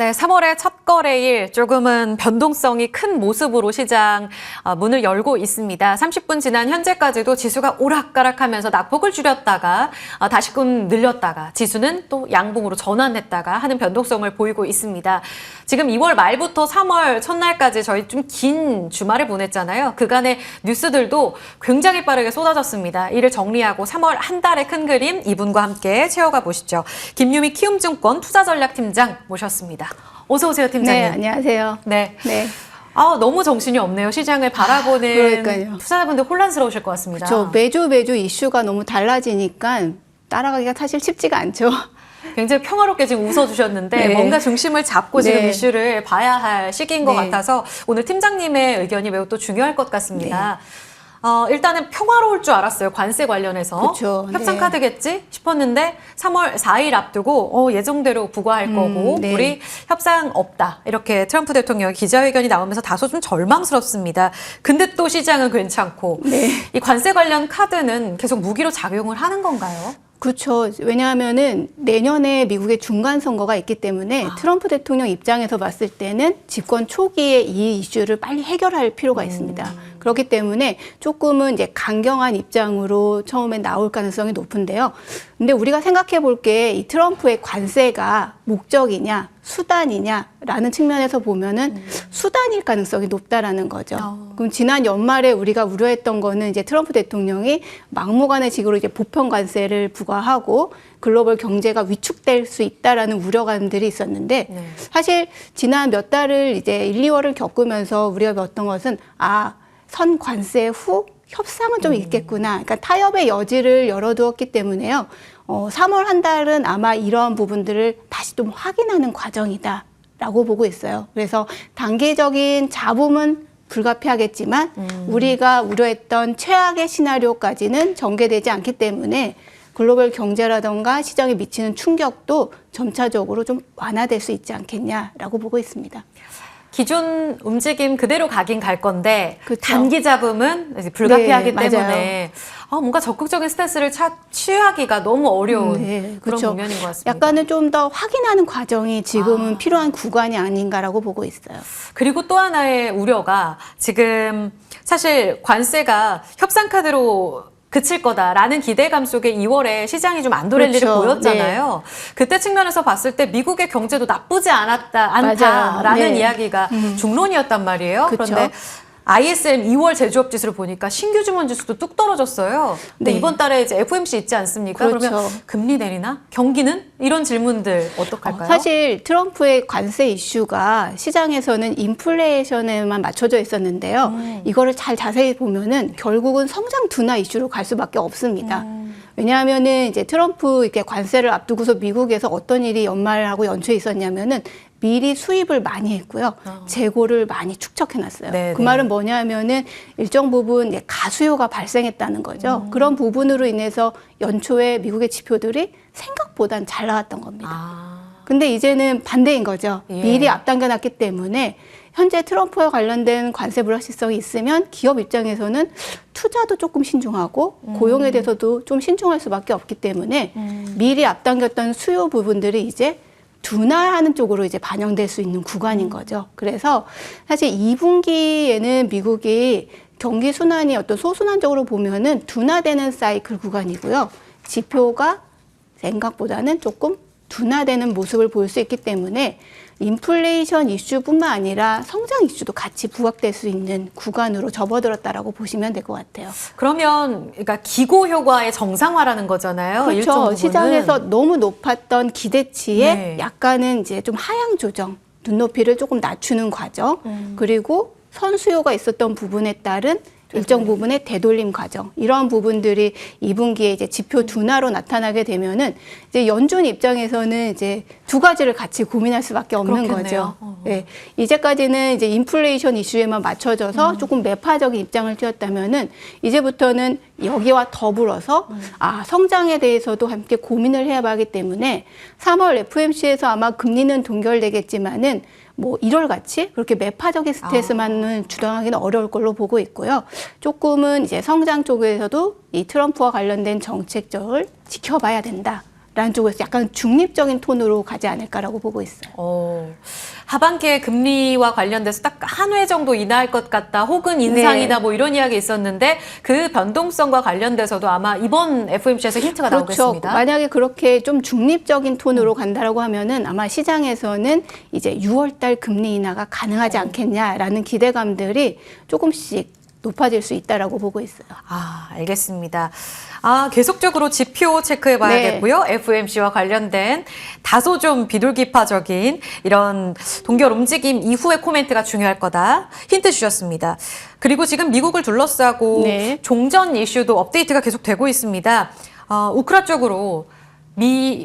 네, 3월의 첫 거래일 조금은 변동성이 큰 모습으로 시장 문을 열고 있습니다. 30분 지난 현재까지도 지수가 오락가락하면서 낙폭을 줄였다가 다시금 늘렸다가 지수는 또 양봉으로 전환했다가 하는 변동성을 보이고 있습니다. 지금 2월 말부터 3월 첫날까지 저희 좀 긴 주말을 보냈잖아요. 그간의 뉴스들도 굉장히 빠르게 쏟아졌습니다. 이를 정리하고 3월 한 달의 큰 그림 이분과 함께 채워가 보시죠. 김유미 키움증권 투자전략팀장 모셨습니다. 어서 오세요, 팀장님. 네, 안녕하세요. 네. 네. 너무 정신이 없네요. 시장을 바라보는 그러니까요. 투자자분들 혼란스러우실 것 같습니다. 그렇죠. 매주 이슈가 너무 달라지니까 따라가기가 사실 쉽지가 않죠. 굉장히 평화롭게 지금 웃어주셨는데 네. 뭔가 중심을 잡고 지금 네. 이슈를 봐야 할 시기인 것 네. 같아서 오늘 팀장님의 의견이 매우 또 중요할 것 같습니다. 일단은 평화로울 줄 알았어요. 관세 관련해서. 그쵸, 협상 네. 카드겠지 싶었는데 3월 4일 앞두고 예정대로 부과할 거고 네. 우리 협상 없다. 이렇게 트럼프 대통령의 기자회견이 나오면서 다소 좀 절망스럽습니다. 근데 또 시장은 괜찮고 네. 이 관세 관련 카드는 계속 무기로 작용을 하는 건가요? 그렇죠. 왜냐하면은 내년에 미국의 중간 선거가 있기 때문에 트럼프 대통령 입장에서 봤을 때는 집권 초기에 이 이슈를 빨리 해결할 필요가 있습니다. 그렇기 때문에 조금은 이제 강경한 입장으로 처음에 나올 가능성이 높은데요. 근데 우리가 생각해 볼 게 이 트럼프의 관세가 목적이냐 수단이냐라는 측면에서 보면은 수단일 가능성이 높다라는 거죠. 그럼 지난 연말에 우리가 우려했던 거는 이제 트럼프 대통령이 막무가내식으로 이제 보편 관세를 부과하고 글로벌 경제가 위축될 수 있다라는 우려감들이 있었는데 사실 지난 몇 달을 이제 1, 2월을 겪으면서 우리가 배웠던 것은 선 관세 후 협상은 좀 있겠구나. 그러니까 타협의 여지를 열어두었기 때문에요. 3월 한 달은 아마 이러한 부분들을 다시 좀 확인하는 과정이다라고 보고 있어요. 그래서 단기적인 잡음은 불가피하겠지만 우리가 우려했던 최악의 시나리오까지는 전개되지 않기 때문에 글로벌 경제라던가 시장에 미치는 충격도 점차적으로 좀 완화될 수 있지 않겠냐라고 보고 있습니다. 기존 움직임 그대로 가긴 갈 건데 그쵸. 단기 잡음은 이제 불가피하기 네, 때문에 뭔가 적극적인 스탠스를 취하기가 너무 어려운 그런 그렇죠. 국면인 것 같습니다. 약간은 좀 더 확인하는 과정이 지금은 필요한 구간이 아닌가라고 보고 있어요. 그리고 또 하나의 우려가 지금 사실 관세가 협상 카드로 그칠 거다라는 기대감 속에 2월에 시장이 좀 안도랠리를 그렇죠. 보였잖아요. 그때 측면에서 봤을 때 미국의 경제도 나쁘지 않다라는 네. 이야기가 중론이었단 말이에요. 그렇죠. 그런데 ISM 2월 제조업 지수를 보니까 신규 주문 지수도 뚝 떨어졌어요. 근데 네. 이번 달에 이제 FOMC 있지 않습니까? 그렇죠. 그러면 금리 내리나? 경기는? 이런 질문들 어떡할까요? 사실 트럼프의 관세 이슈가 시장에서는 인플레이션에만 맞춰져 있었는데요. 이거를 잘 자세히 보면은 결국은 성장 둔화 이슈로 갈 수밖에 없습니다. 왜냐하면은 이제 트럼프 이렇게 관세를 앞두고서 미국에서 어떤 일이 연말하고 연초에 있었냐면은 미리 수입을 많이 했고요. 재고를 많이 축적해놨어요. 네네. 그 말은 뭐냐면은 일정 부분 가수요가 발생했다는 거죠. 그런 부분으로 인해서 연초에 미국의 지표들이 생각보단 잘 나왔던 겁니다. 근데 이제는 반대인 거죠. 예. 미리 앞당겨놨기 때문에 현재 트럼프와 관련된 관세 불확실성이 있으면 기업 입장에서는 투자도 조금 신중하고 고용에 대해서도 좀 신중할 수밖에 없기 때문에 미리 앞당겼던 수요 부분들이 이제 둔화하는 쪽으로 이제 반영될 수 있는 구간인 거죠. 그래서 사실 2분기에는 미국이 경기 순환이 어떤 소순환적으로 보면은 둔화되는 사이클 구간이고요. 지표가 생각보다는 조금 둔화되는 모습을 보일 수 있기 때문에 인플레이션 이슈뿐만 아니라 성장 이슈도 같이 부각될 수 있는 구간으로 접어들었다라고 보시면 될 것 같아요. 그러면 그러니까 기고 효과의 정상화라는 거잖아요. 일정 그렇죠. 부분은. 시장에서 너무 높았던 기대치에 네. 약간은 이제 좀 하향 조정, 눈높이를 조금 낮추는 과정, 그리고 선수요가 있었던 부분에 따른 일정 부분의 되돌림 과정, 이러한 부분들이 2분기에 이제 지표 둔화로 나타나게 되면은 이제 연준 입장에서는 이제 두 가지를 같이 고민할 수밖에 없는 그렇겠네요. 거죠. 네. 이제까지는 이제 인플레이션 이슈에만 맞춰져서 조금 매파적인 입장을 띄웠다면은 이제부터는 여기와 더불어서 성장에 대해서도 함께 고민을 해야 하기 때문에 3월 FOMC에서 아마 금리는 동결되겠지만은 뭐 1월 같이 그렇게 매파적인 스탠스만은 주장하기는 어려울 걸로 보고 있고요. 조금은 이제 성장 쪽에서도 이 트럼프와 관련된 정책적을 지켜봐야 된다. 라는 쪽에서 약간 중립적인 톤으로 가지 않을까라고 보고 있어요. 하반기에 금리와 관련돼서 딱 한 회 정도 인하할 것 같다, 혹은 인상이다, 뭐 이런 이야기 있었는데 그 변동성과 관련돼서도 아마 이번 FOMC에서 힌트가 나오겠습니다. 만약에 그렇게 좀 중립적인 톤으로 간다라고 하면은 아마 시장에서는 이제 6월달 금리 인하가 가능하지 않겠냐라는 기대감들이 조금씩 높아질 수 있다라고 보고 있어요. 알겠습니다. 계속적으로 지표 체크해 봐야겠고요. FOMC와 관련된 다소 좀 비둘기파적인 이런 동결 움직임 이후의 코멘트가 중요할 거다. 힌트 주셨습니다. 그리고 지금 미국을 둘러싸고 종전 이슈도 업데이트가 계속 되고 있습니다. 우크라 쪽으로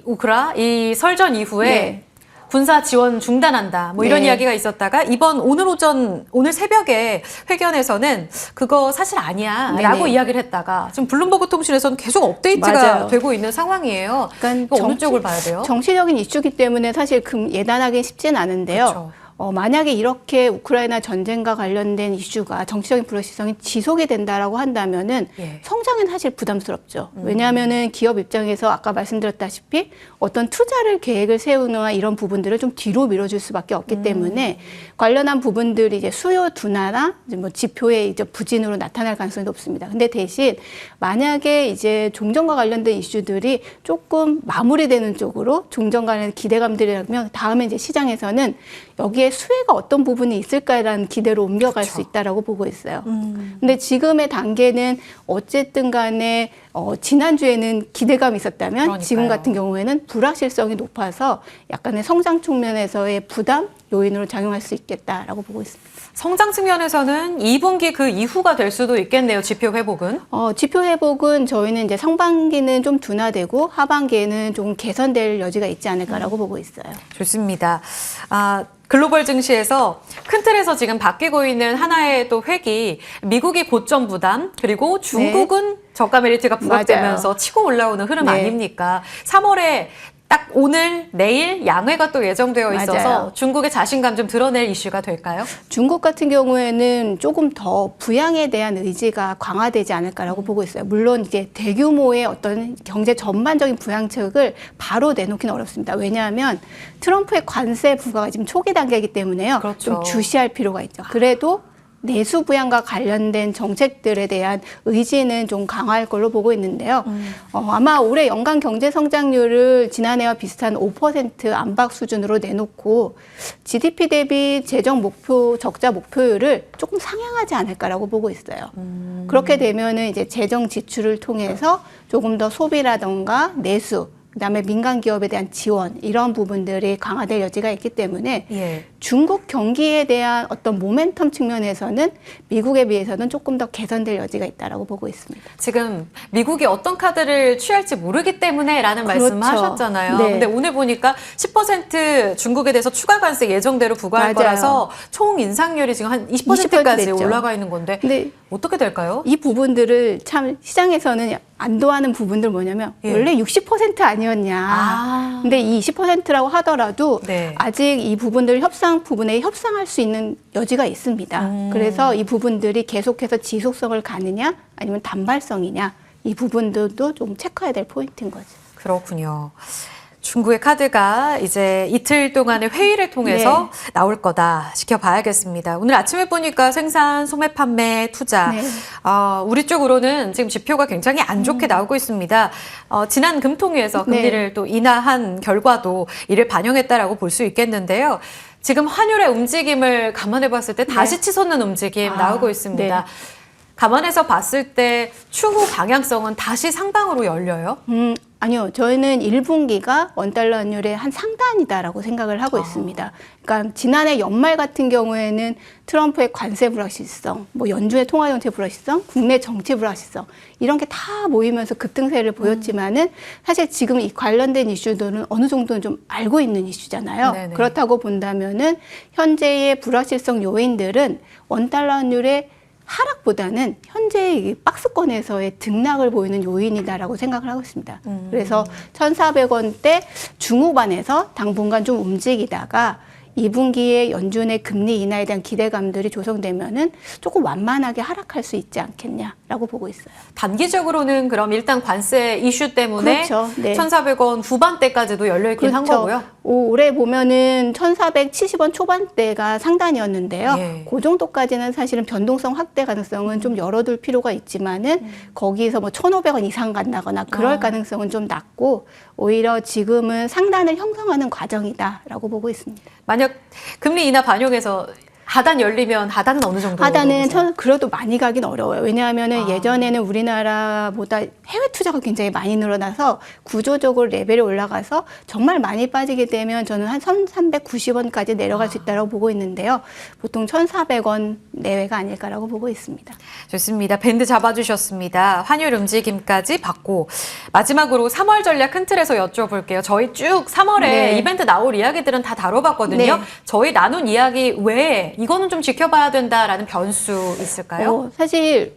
우크라 이 설전 이후에 군사 지원 중단한다. 뭐 이런 이야기가 있었다가 오늘 새벽에 회견에서는 그거 사실 아니야 라고 이야기를 했다가 지금 블룸버그 통신에서는 계속 업데이트가 되고 있는 상황이에요. 그러니까 어느 쪽을 봐야 돼요? 정치적인 이슈기 때문에 사실 예단하기 쉽진 않은데요. 그렇죠. 만약에 이렇게 우크라이나 전쟁과 관련된 이슈가 정치적인 불확실성이 지속이 된다라고 한다면은 성장은 사실 부담스럽죠. 왜냐하면은 기업 입장에서 아까 말씀드렸다시피 어떤 투자를 계획을 세우거나 이런 부분들을 좀 뒤로 밀어줄 수밖에 없기 때문에 관련한 부분들이 이제 수요 둔화나 뭐 지표의 이제 부진으로 나타날 가능성이 높습니다. 근데 대신 만약에 이제 종전과 관련된 이슈들이 조금 마무리되는 쪽으로 종전 관련 기대감들이라면 다음에 이제 시장에서는 여기에 수혜가 어떤 부분이 있을까라는 기대로 옮겨갈 수 있다라고 보고 있어요. 근데 지금의 단계는 어쨌든 간에 지난주에는 기대감이 있었다면 지금 같은 경우에는 불확실성이 높아서 약간의 성장 측면에서의 부담 요인으로 작용할 수 있겠다라고 보고 있습니다. 성장 측면에서는 2분기 그 이후가 될 수도 있겠네요. 지표 회복은. 지표 회복은 저희는 이제 상반기는 좀 둔화되고 하반기에는 좀 개선될 여지가 있지 않을까라고 보고 있어요. 좋습니다. 글로벌 증시에서 큰 틀에서 지금 바뀌고 있는 하나의 또 획이 미국이 고점 부담, 그리고 중국은 저가 메리트가 부각되면서 치고 올라오는 흐름 아닙니까? 3월에 딱 오늘, 내일 양회가 또 예정되어 있어서 중국의 자신감 좀 드러낼 이슈가 될까요? 중국 같은 경우에는 조금 더 부양에 대한 의지가 강화되지 않을까라고 보고 있어요. 물론 이제 대규모의 어떤 경제 전반적인 부양책을 바로 내놓기는 어렵습니다. 왜냐하면 트럼프의 관세 부과가 지금 초기 단계이기 때문에요. 좀 주시할 필요가 있죠. 그래도 내수 부양과 관련된 정책들에 대한 의지는 좀 강화할 걸로 보고 있는데요. 아마 올해 연간 경제 성장률을 지난해와 비슷한 5% 안팎 수준으로 내놓고 GDP 대비 재정 목표 적자 목표율을 조금 상향하지 않을까라고 보고 있어요. 그렇게 되면은 이제 재정 지출을 통해서 조금 더 소비라던가 내수, 그다음에 민간 기업에 대한 지원 이런 부분들이 강화될 여지가 있기 때문에 중국 경기에 대한 어떤 모멘텀 측면에서는 미국에 비해서는 조금 더 개선될 여지가 있다라고 보고 있습니다. 지금 미국이 어떤 카드를 취할지 모르기 때문에라는 말씀을 하셨잖아요. 근데 오늘 보니까 10% 중국에 대해서 추가 관세 예정대로 부과할 거라서 총 인상률이 지금 한 20%까지 올라가 있는 건데 어떻게 될까요? 이 부분들을 참 시장에서는 안도하는 부분들 뭐냐면 원래 60% 아니었냐. 근데 이 20%라고 하더라도 아직 이 부분들 부분에 협상할 수 있는 여지가 있습니다. 그래서 이 부분들이 계속해서 지속성을 가느냐 아니면 단발성이냐 이 부분들도 좀 체크해야 될 포인트인 거죠. 그렇군요. 중국의 카드가 이제 이틀 동안의 회의를 통해서 나올 거다 지켜봐야겠습니다. 오늘 아침에 보니까 생산, 소매 판매, 투자 우리 쪽으로는 지금 지표가 굉장히 안 좋게 나오고 있습니다. 지난 금통위에서 금리를 또 인하한 결과도 이를 반영했다라고 볼 수 있겠는데요. 지금 환율의 움직임을 감안해 봤을 때 다시 치솟는 움직임 나오고 있습니다. 감안해서 봤을 때 추후 방향성은 다시 상방으로 열려요? 아니요. 저희는 1분기가 원달러 환율의 한 상단이다라고 생각을 하고 있습니다. 그러니까 지난해 연말 같은 경우에는 트럼프의 관세 불확실성, 뭐 연준의 통화 정책 불확실성, 국내 정치 불확실성 이런 게 다 모이면서 급등세를 보였지만은 사실 지금 이 관련된 이슈들은 어느 정도는 좀 알고 있는 이슈잖아요. 그렇다고 본다면은 현재의 불확실성 요인들은 원달러 환율의 하락보다는 현재 이 박스권에서의 등락을 보이는 요인이다라고 생각을 하고 있습니다. 그래서 1,400원대 중후반에서 당분간 좀 움직이다가 2분기에 연준의 금리 인하에 대한 기대감들이 조성되면은 조금 완만하게 하락할 수 있지 않겠냐라고 보고 있어요. 단기적으로는 그럼 일단 관세 이슈 때문에 그렇죠. 네. 1,400원 후반대까지도 열려있긴 한 그렇죠. 거고요. 올해 보면은 1,470원 초반대가 상단이었는데요. 예. 그 정도까지는 사실은 변동성 확대 가능성은 좀 열어둘 필요가 있지만은 거기서 뭐 1,500원 이상 간다거나 그럴 가능성은 좀 낮고 오히려 지금은 상단을 형성하는 과정이다라고 보고 있습니다. 만약 금리 인하 반영해서 하단 열리면 하단은 어느 정도? 하단은 그래도 많이 가긴 어려워요. 왜냐하면은 아. 예전에는 우리나라보다 해외 투자가 굉장히 많이 늘어나서 구조적으로 레벨이 올라가서 정말 많이 빠지게 되면 저는 한 1,390원까지 내려갈 수 있다고 보고 있는데요. 보통 1,400원 내외가 아닐까라고 보고 있습니다. 좋습니다. 밴드 잡아주셨습니다. 환율 움직임까지 봤고 마지막으로 3월 전략 큰 틀에서 여쭤볼게요. 저희 쭉 3월에 네. 이벤트 나올 이야기들은 다 다뤄봤거든요. 네. 저희 나눈 이야기 외에 이거는 좀 지켜봐야 된다라는 변수 있을까요? 사실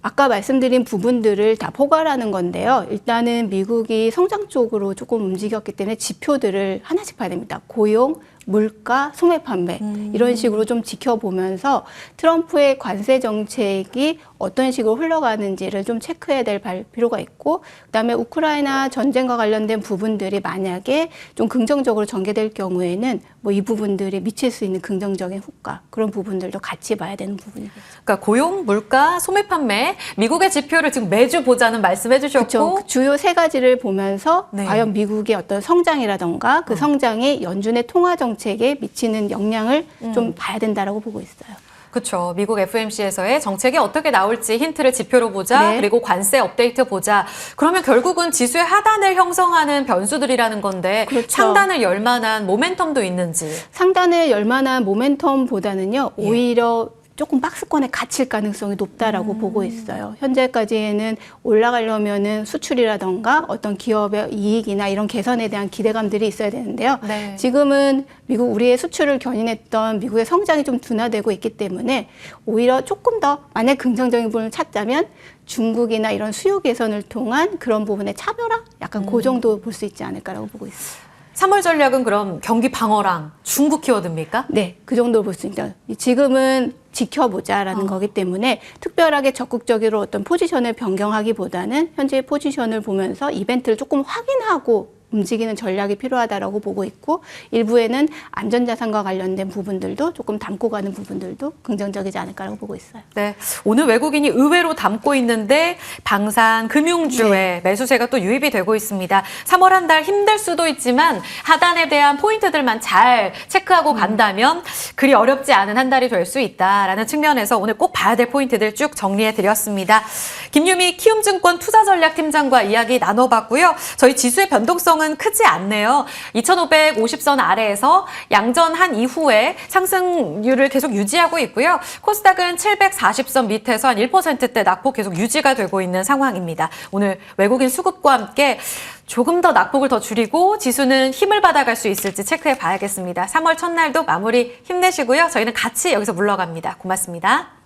아까 말씀드린 부분들을 다 포괄하는 건데요. 일단은 미국이 성장 쪽으로 조금 움직였기 때문에 지표들을 하나씩 봐야 됩니다. 고용, 물가, 소매 판매 이런 식으로 좀 지켜보면서 트럼프의 관세 정책이 어떤 식으로 흘러가는지를 좀 체크해야 될 필요가 있고 그다음에 우크라이나 전쟁과 관련된 부분들이 만약에 좀 긍정적으로 전개될 경우에는 뭐 이 부분들이 미칠 수 있는 긍정적인 효과 그런 부분들도 같이 봐야 되는 부분이겠죠. 그러니까 고용, 물가, 소매 판매 미국의 지표를 지금 매주 보자는 말씀해 주셨고 그렇죠. 그 주요 세 가지를 보면서 네. 과연 미국의 어떤 성장이라던가 그 성장이 연준의 통화 정책에 미치는 영향을 좀 봐야 된다라고 보고 있어요. 그렇죠. 미국 FOMC에서의 정책이 어떻게 나올지 힌트를 지표로 보자. 네. 그리고 관세 업데이트 보자. 그러면 결국은 지수의 하단을 형성하는 변수들이라는 건데 그렇죠. 상단을 열 만한 모멘텀도 있는지. 상단을 열 만한 모멘텀보다는요. 오히려 조금 박스권에 갇힐 가능성이 높다라고 보고 있어요. 현재까지는 올라가려면은 수출이라던가 어떤 기업의 이익이나 이런 개선에 대한 기대감들이 있어야 되는데요. 네. 지금은 우리의 수출을 견인했던 미국의 성장이 좀 둔화되고 있기 때문에 오히려 조금 더 만약 긍정적인 부분을 찾자면 중국이나 이런 수요 개선을 통한 그런 부분의 차별화? 약간 그 정도 볼 수 있지 않을까라고 보고 있어요. 3월 전략은 그럼 경기 방어랑 중국 키워드입니까? 네, 그 정도 볼 수 있죠. 지금은 지켜보자라는 거기 때문에 특별하게 적극적으로 어떤 포지션을 변경하기보다는 현재의 포지션을 보면서 이벤트를 조금 확인하고 움직이는 전략이 필요하다라고 보고 있고 일부에는 안전자산과 관련된 부분들도 조금 담고 가는 부분들도 긍정적이지 않을까라고 보고 있어요. 네. 오늘 외국인이 의외로 담고 있는데 방산, 금융주에 매수세가 또 유입이 되고 있습니다. 3월 한 달 힘들 수도 있지만 하단에 대한 포인트들만 잘 체크하고 간다면 그리 어렵지 않은 한 달이 될 수 있다라는 측면에서 오늘 꼭 봐야 될 포인트들 쭉 정리해 드렸습니다. 김유미 키움증권 투자전략팀장과 이야기 나눠봤고요. 저희 지수의 변동성은 크지 않네요. 2550선 아래에서 양전한 이후에 상승률을 계속 유지하고 있고요. 코스닥은 740선 밑에서 한 1%대 낙폭 계속 유지가 되고 있는 상황입니다. 오늘 외국인 수급과 함께 조금 더 낙폭을 더 줄이고 지수는 힘을 받아갈 수 있을지 체크해 봐야겠습니다. 3월 첫날도 마무리 힘내시고요. 저희는 같이 여기서 물러갑니다. 고맙습니다.